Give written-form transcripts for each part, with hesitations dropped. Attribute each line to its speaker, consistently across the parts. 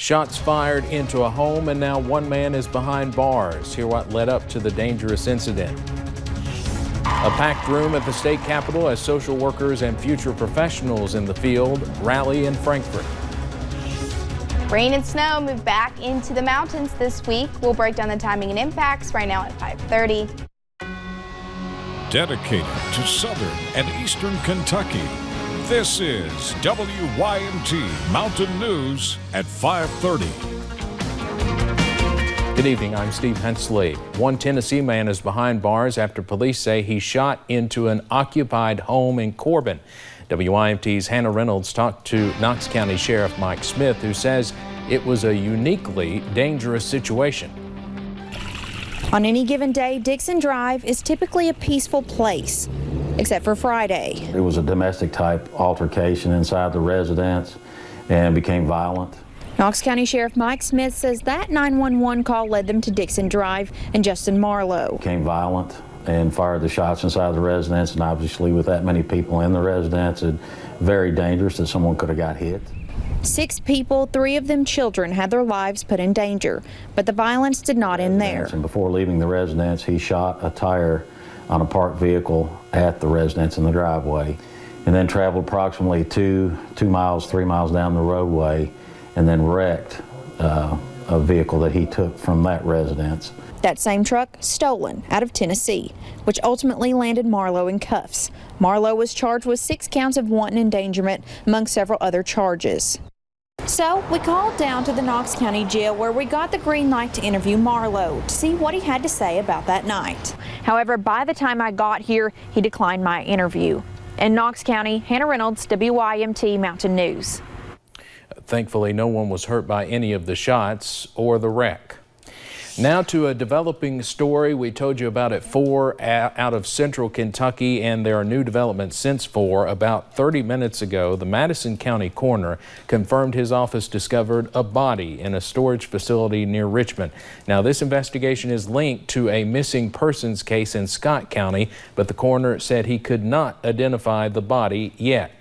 Speaker 1: Shots fired into a home, and now one man is behind bars. Hear what led up to the dangerous incident. A packed room at the state capitol as social workers and future professionals in the field rally in Frankfort.
Speaker 2: Rain and snow move back into the mountains this week. We'll break down the timing and impacts right now at 5:30.
Speaker 3: Dedicated to southern and eastern Kentucky, this is WYMT Mountain News at 5:30.
Speaker 1: Good evening, I'm Steve Hensley. One Tennessee man is behind bars after police say he shot into an occupied home in Corbin. WYMT's Hannah Reynolds talked to Knox County Sheriff Mike Smith, who says it was a uniquely dangerous situation.
Speaker 4: On any given day, Dixon Drive is typically a peaceful place, except for Friday.
Speaker 5: It was a domestic type altercation inside the residence and became violent.
Speaker 4: Knox County Sheriff Mike Smith says that 911 call led them to Dixon Drive and Justin Marlowe.
Speaker 5: Became violent and fired the shots inside the residence, and obviously with that many people in the residence, it's very dangerous that someone could have got hit.
Speaker 4: 6 people, 3 of them children, had their lives put in danger, but the violence did not end there.
Speaker 5: And before leaving the residence, he shot a tire on a parked vehicle at the residence in the driveway, and then traveled approximately 3 miles down the roadway, and then wrecked a vehicle that he took from that residence.
Speaker 4: That same truck stolen out of Tennessee, which ultimately landed Marlowe in cuffs. Marlowe was charged with 6 counts of wanton endangerment, among several other charges. So we called down to the Knox County Jail, where we got the green light to interview Marlowe to see what he had to say about that night. However, by the time I got here, he declined my interview. In Knox County, Hannah Reynolds, WYMT Mountain News.
Speaker 1: Thankfully, no one was hurt by any of the shots or the wreck. Now to a developing story we told you about at 4 out of central Kentucky, and there are new developments since 4. About 30 minutes ago, the Madison County coroner confirmed his office discovered a body in a storage facility near Richmond. Now, this investigation is linked to a missing persons case in Scott County, but the coroner said he could not identify the body yet.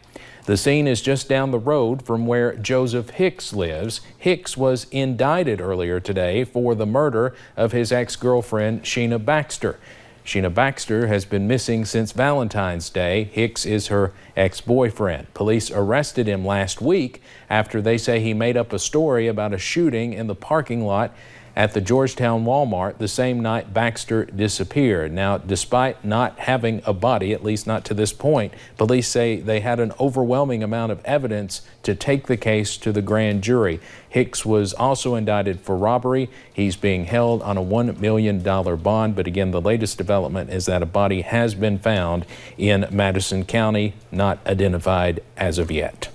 Speaker 1: The scene is just down the road from where Joseph Hicks lives. Hicks was indicted earlier today for the murder of his ex-girlfriend, Sheena Baxter. Sheena Baxter has been missing since Valentine's Day. Hicks is her ex-boyfriend. Police arrested him last week after they say he made up a story about a shooting in the parking lot at the Georgetown Walmart the same night Baxter disappeared. Now, despite not having a body, at least not to this point, police say they had an overwhelming amount of evidence to take the case to the grand jury. Hicks was also indicted for robbery. He's being held on a $1 million bond, but again, the latest development is that a body has been found in Madison County, not identified as of yet.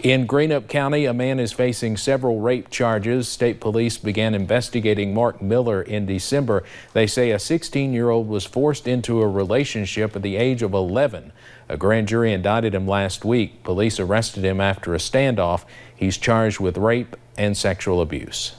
Speaker 1: In Greenup County, a man is facing several rape charges. State police began investigating Mark Miller in December. They say a 16-year-old was forced into a relationship at the age of 11. A grand jury indicted him last week. Police arrested him after a standoff. He's charged with rape and sexual abuse.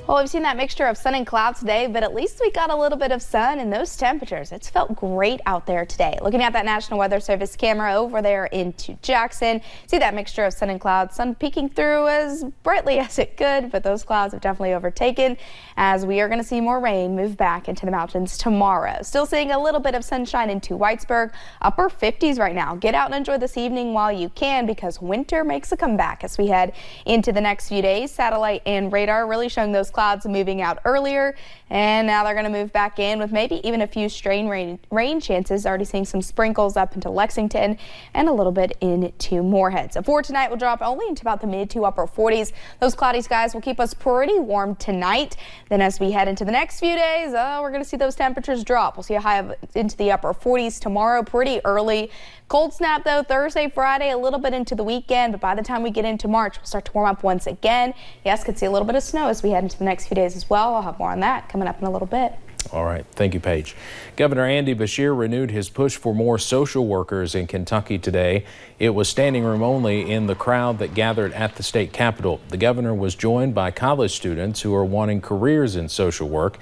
Speaker 2: Well, we've seen that mixture of sun and clouds today, but at least we got a little bit of sun and those temperatures. It's felt great out there today. Looking at that National Weather Service camera over there into Jackson, see that mixture of sun and clouds, sun peeking through as brightly as it could, but those clouds have definitely overtaken as we are going to see more rain move back into the mountains tomorrow. Still seeing a little bit of sunshine into Whitesburg, upper 50s right now. Get out and enjoy this evening while you can, because winter makes a comeback as we head into the next few days. Satellite and radar really showing those clouds moving out earlier, and now they're going to move back in with maybe even a few strain rain chances. Already seeing some sprinkles up into Lexington and a little bit into Morehead. So for tonight, we'll drop only into about the mid to upper 40s. Those cloudy skies will keep us pretty warm tonight. Then as we head into the next few days, we're going to see those temperatures drop. We'll see a high of into the upper 40s tomorrow, pretty early. Cold snap though Thursday, Friday, a little bit into the weekend, but by the time we get into March, we'll start to warm up once again. Yes, could see a little bit of snow as we head into the next few days as well. I'll have more on that coming up in a little bit.
Speaker 1: All right. Thank you, Paige. Governor Andy Beshear renewed his push for more social workers in Kentucky today. It was standing room only in the crowd that gathered at the state capitol. The governor was joined by college students who are wanting careers in social work.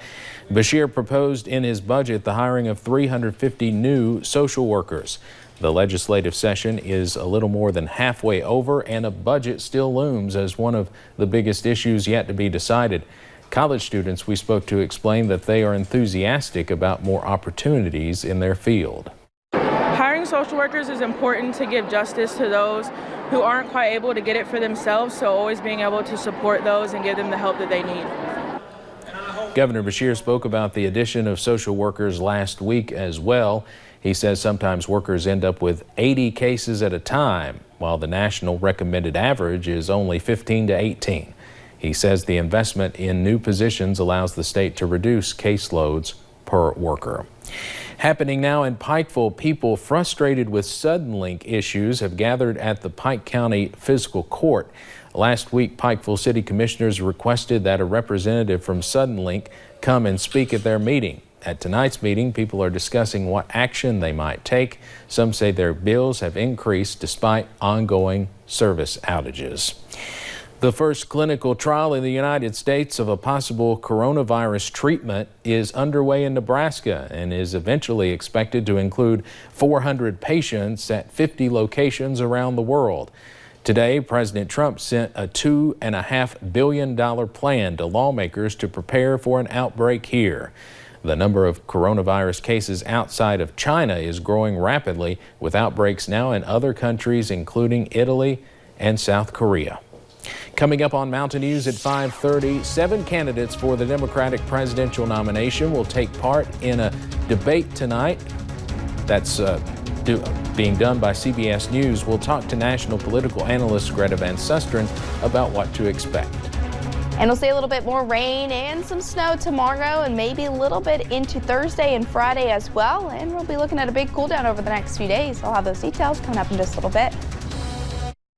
Speaker 1: Beshear proposed in his budget the hiring of 350 new social workers. The legislative session is a little more than halfway over, and a budget still looms as one of the biggest issues yet to be decided. College students we spoke to explained that they are enthusiastic about more opportunities in their field.
Speaker 6: Hiring social workers is important to give justice to those who aren't quite able to get it for themselves, so always being able to support those and give them the help that they need.
Speaker 1: Governor Beshear spoke about the addition of social workers last week as well. He says sometimes workers end up with 80 cases at a time, while the national recommended average is only 15 to 18. He says the investment in new positions allows the state to reduce caseloads per worker. Happening now in Pikeville, people frustrated with Suddenlink issues have gathered at the Pike County Fiscal Court. Last week, Pikeville City Commissioners requested that a representative from Suddenlink come and speak at their meeting. At tonight's meeting, people are discussing what action they might take. Some say their bills have increased despite ongoing service outages. The first clinical trial in the United States of a possible coronavirus treatment is underway in Nebraska and is eventually expected to include 400 patients at 50 locations around the world. Today, President Trump sent a $2.5 billion plan to lawmakers to prepare for an outbreak here. The number of coronavirus cases outside of China is growing rapidly, with outbreaks now in other countries, including Italy and South Korea. Coming up on Mountain News at 5:30, 7 candidates for the Democratic presidential nomination will take part in a debate tonight. That's being done by CBS News. We'll talk to national political analyst Greta Van Susteren about what to expect.
Speaker 2: And we'll see a little bit more rain and some snow tomorrow, and maybe a little bit into Thursday and Friday as well. And we'll be looking at a big cool down over the next few days. I'll have those details coming up in just a little bit.